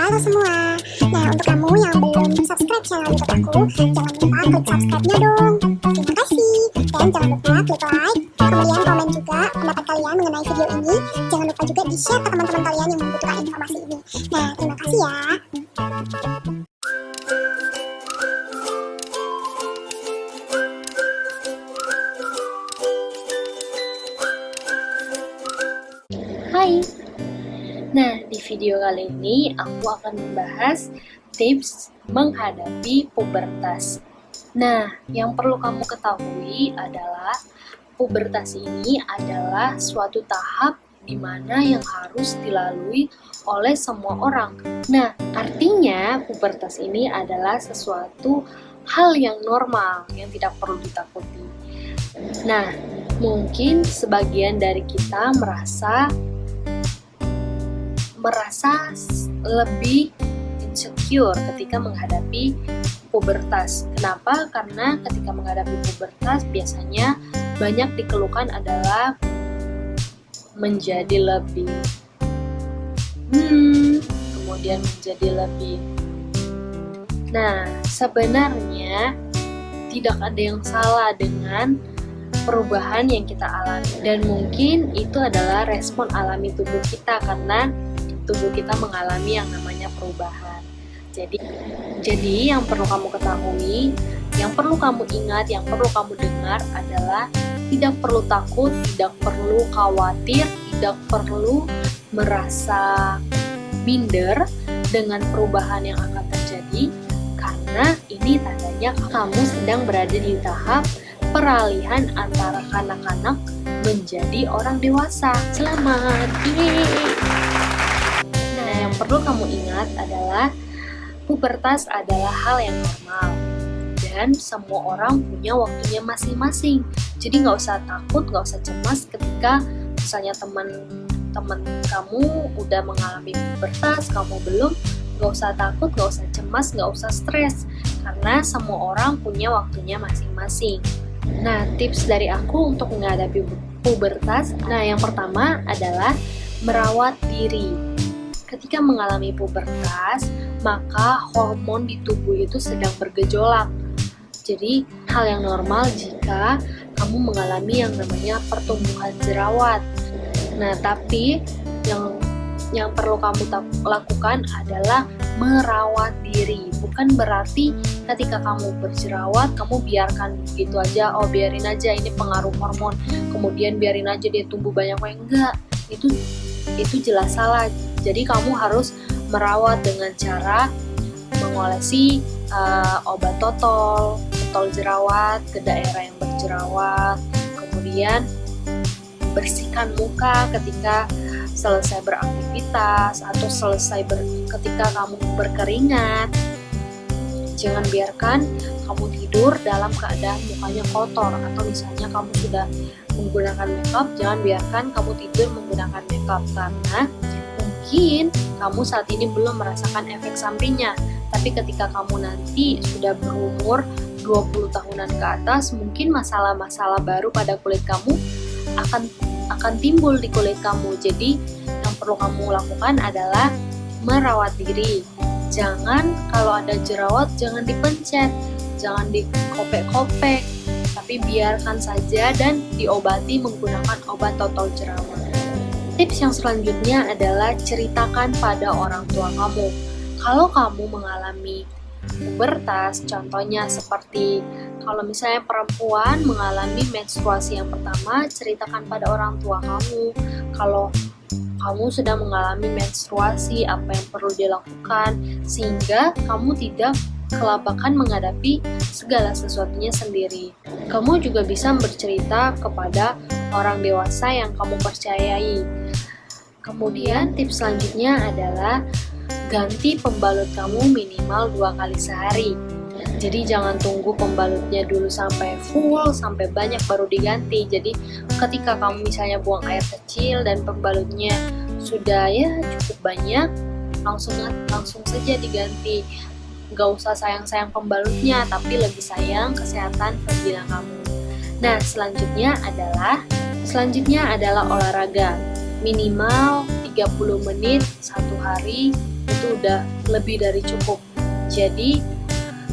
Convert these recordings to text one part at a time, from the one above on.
Halo semua. Nah, untuk kamu yang belum subscribe channel YouTube aku, jangan lupa klik subscribe-nya dong. Terima kasih. Dan jangan lupa klik like, kemudian komen juga pendapat kalian mengenai video ini. Jangan lupa juga di-share ke teman-teman kalian yang membutuhkan informasi ini. Nah, terima kasih ya. Hai. Nah, di video kali ini aku akan membahas tips menghadapi pubertas. Nah, yang perlu kamu ketahui adalah pubertas ini adalah suatu tahap di mana yang harus dilalui oleh semua orang. Nah, artinya pubertas ini adalah sesuatu hal yang normal yang tidak perlu ditakuti. Nah, mungkin sebagian dari kita merasa lebih insecure ketika menghadapi pubertas. Kenapa? Karena ketika menghadapi pubertas biasanya banyak dikeluhkan adalah menjadi lebih kemudian menjadi lebih. Nah, sebenarnya tidak ada yang salah dengan perubahan yang kita alami, dan mungkin itu adalah respon alami tubuh kita karena tubuh kita mengalami yang namanya perubahan. Jadi yang perlu kamu ketahui, yang perlu kamu ingat, yang perlu kamu dengar adalah tidak perlu takut, tidak perlu khawatir, tidak perlu merasa minder dengan perubahan yang akan terjadi, karena ini tandanya kamu sedang berada di tahap peralihan antara kanak-kanak menjadi orang dewasa. Selamat! Yeay! Nah, yang perlu kamu ingat adalah pubertas adalah hal yang normal dan semua orang punya waktunya masing-masing. Jadi nggak usah takut, nggak usah cemas ketika misalnya teman-teman kamu udah mengalami pubertas, kamu belum. Nggak usah takut, nggak usah cemas, nggak usah stres, karena semua orang punya waktunya masing-masing. Nah, tips dari aku untuk menghadapi pubertas, nah yang pertama adalah merawat diri. Ketika mengalami pubertas, maka hormon di tubuh itu sedang bergejolak. Jadi, hal yang normal jika kamu mengalami yang namanya pertumbuhan jerawat. Nah, tapi yang perlu kamu lakukan adalah merawat diri. Bukan berarti ketika kamu berjerawat, kamu biarkan begitu aja, biarin aja ini pengaruh hormon, kemudian biarin aja dia tumbuh banyak. Enggak, itu jelas salah. Jadi kamu harus merawat dengan cara mengolesi obat totol jerawat ke daerah yang berjerawat, kemudian bersihkan muka ketika selesai beraktivitas atau ketika kamu berkeringat. Jangan biarkan kamu tidur dalam keadaan mukanya kotor, atau misalnya kamu sudah menggunakan makeup, jangan biarkan kamu tidur menggunakan makeup karena mungkin kamu saat ini belum merasakan efek sampingnya, tapi ketika kamu nanti sudah berumur 20 tahunan ke atas, mungkin masalah-masalah baru pada kulit kamu akan timbul di kulit kamu. Jadi yang perlu kamu lakukan adalah merawat diri. Jangan kalau ada jerawat jangan dipencet, jangan dikopek-kopek, tapi biarkan saja dan diobati menggunakan obat totol jerawat. Tips yang selanjutnya adalah ceritakan pada orang tua kamu. Kalau kamu mengalami pubertas, contohnya seperti kalau misalnya perempuan mengalami menstruasi yang pertama, ceritakan pada orang tua kamu. Kalau kamu sudah mengalami menstruasi, apa yang perlu dilakukan, sehingga kamu tidak kelabakan menghadapi segala sesuatunya sendiri. Kamu juga bisa bercerita kepada orang dewasa yang kamu percayai. Kemudian tips selanjutnya adalah ganti pembalut kamu minimal 2 kali sehari. Jadi jangan tunggu pembalutnya dulu sampai full, sampai banyak baru diganti. Jadi ketika kamu misalnya buang air kecil dan pembalutnya sudah cukup banyak, langsung saja diganti. Gak usah sayang-sayang pembalutnya, tapi lebih sayang kesehatan vagina kamu. Nah, selanjutnya adalah olahraga. Minimal 30 menit satu hari itu udah lebih dari cukup. Jadi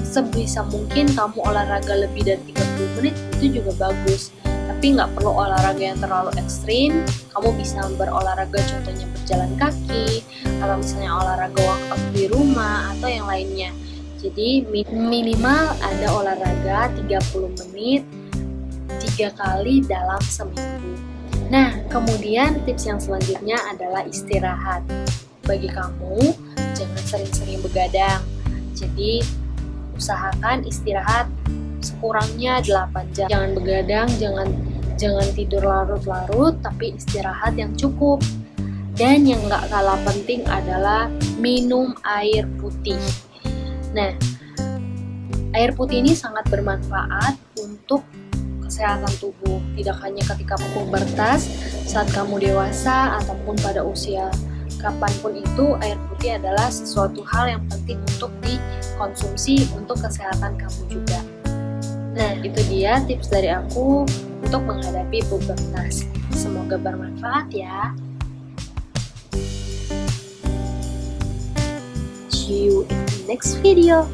sebisa mungkin kamu olahraga lebih dari 30 menit itu juga bagus. Tapi nggak perlu olahraga yang terlalu ekstrim. Kamu bisa berolahraga, contohnya berjalan kaki, atau misalnya olahraga workout di rumah, atau yang lainnya. Jadi minimal ada olahraga 30 menit 3 kali dalam seminggu. Nah, kemudian tips yang selanjutnya adalah istirahat. Bagi kamu, jangan sering-sering begadang. Jadi, usahakan istirahat sekurangnya 8 jam. Jangan begadang, jangan tidur larut-larut, tapi istirahat yang cukup. Dan yang gak kalah penting adalah minum air putih. Nah, air putih ini sangat bermanfaat untuk kesehatan tubuh, tidak hanya ketika pubertas, saat kamu dewasa, ataupun pada usia kapanpun itu, air putih adalah sesuatu hal yang penting untuk dikonsumsi untuk kesehatan kamu juga. Nah, itu dia tips dari aku untuk menghadapi pubertas. Semoga bermanfaat ya. See you in the next video.